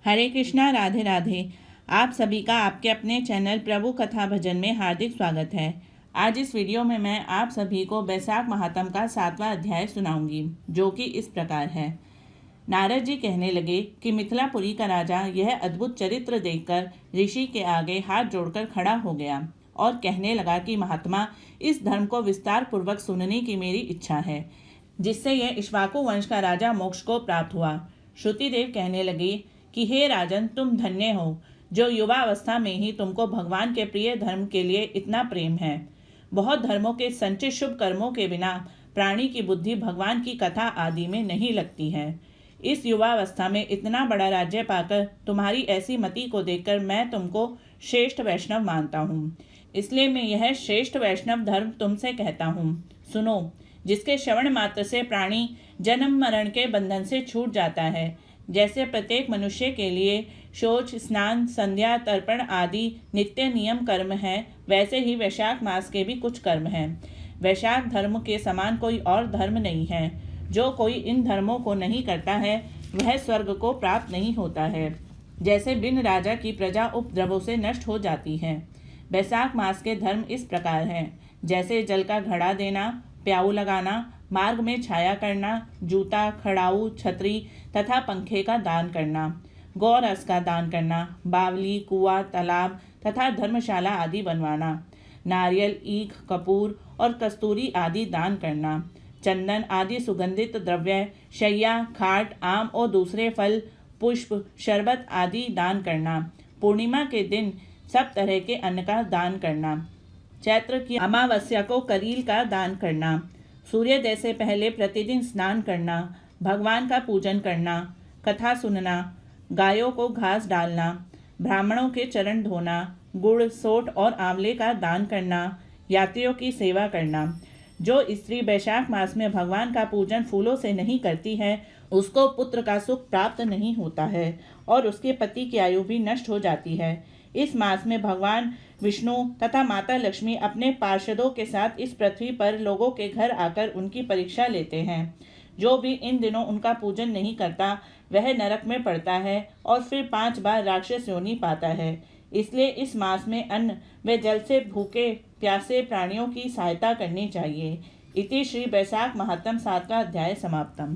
हरे कृष्णा, राधे राधे। आप सभी का आपके अपने चैनल प्रभु कथा भजन में हार्दिक स्वागत है। आज इस वीडियो में मैं आप सभी को बैसाख महात्म का 7वां अध्याय सुनाऊंगी, जो कि इस प्रकार है। नारद जी कहने लगे कि मिथिलापुरी का राजा यह अद्भुत चरित्र देखकर ऋषि के आगे हाथ जोड़कर खड़ा हो गया और कहने लगा कि महात्मा, इस धर्म को विस्तार पूर्वक सुनने की मेरी इच्छा है, जिससे यह इक्ष्वाकु वंश का राजा मोक्ष को प्राप्त हुआ। श्रुतिदेव कहने लगे कि हे राजन, तुम धन्य हो, जो युवा अवस्था में ही तुमको भगवान के प्रिय धर्म के लिए इतना प्रेम है। बहुत धर्मों के संचित शुभ कर्मों के बिना प्राणी की बुद्धि भगवान की कथा आदि में नहीं लगती है। इस युवावस्था में इतना बड़ा राज्य पाकर तुम्हारी ऐसी मति को देखकर मैं तुमको श्रेष्ठ वैष्णव मानता हूँ। इसलिए मैं यह श्रेष्ठ वैष्णव धर्म तुमसे कहता हूँ। सुनो, जिसके श्रवण मात्र से प्राणी जन्म मरण के बंधन से छूट जाता है। जैसे प्रत्येक मनुष्य के लिए शौच, स्नान, संध्या, तर्पण आदि नित्य नियम कर्म है, वैसे ही वैशाख मास के भी कुछ कर्म हैं। वैशाख धर्म के समान कोई और धर्म नहीं है। जो कोई इन धर्मों को नहीं करता है वह स्वर्ग को प्राप्त नहीं होता है। जैसे बिन राजा की प्रजा उपद्रवों से नष्ट हो जाती है। वैशाख मास के धर्म इस प्रकार हैं। जैसे जल का घड़ा देना, प्याऊ लगाना, मार्ग में छाया करना, जूता, खड़ाऊ, छतरी तथा पंखे का दान करना, गौरस का दान करना, बावली, कुआं, तालाब तथा धर्मशाला आदि बनवाना, नारियल, ईख, कपूर और कस्तूरी आदि दान करना, चंदन आदि सुगंधित द्रव्य, शैया, खाट, आम और दूसरे फल, पुष्प, शरबत आदि दान करना, पूर्णिमा के दिन सब तरह के अन्न का दान करना, चैत्र की अमावस्या को करील का दान करना, सूर्योदय से पहले प्रतिदिन स्नान करना, भगवान का पूजन करना, कथा सुनना, गायों को घास डालना, ब्राह्मणों के चरण धोना, गुड़, सोंठ और आंवले का दान करना, यात्रियों की सेवा करना। जो स्त्री वैशाख मास में भगवान का पूजन फूलों से नहीं करती है, उसको पुत्र का सुख प्राप्त नहीं होता है और उसके पति की आयु भी नष्ट हो जाती है। इस मास में भगवान विष्णु तथा माता लक्ष्मी अपने पार्षदों के साथ इस पृथ्वी पर लोगों के घर आकर उनकी परीक्षा लेते हैं। जो भी इन दिनों उनका पूजन नहीं करता वह नरक में पड़ता है और फिर 5 बार राक्षस योनि पाता है। इसलिए इस मास में अन्न व जल से भूखे प्यासे प्राणियों की सहायता करनी चाहिए। इति श्री बैसाख महात्म 7वां अध्याय समाप्तम।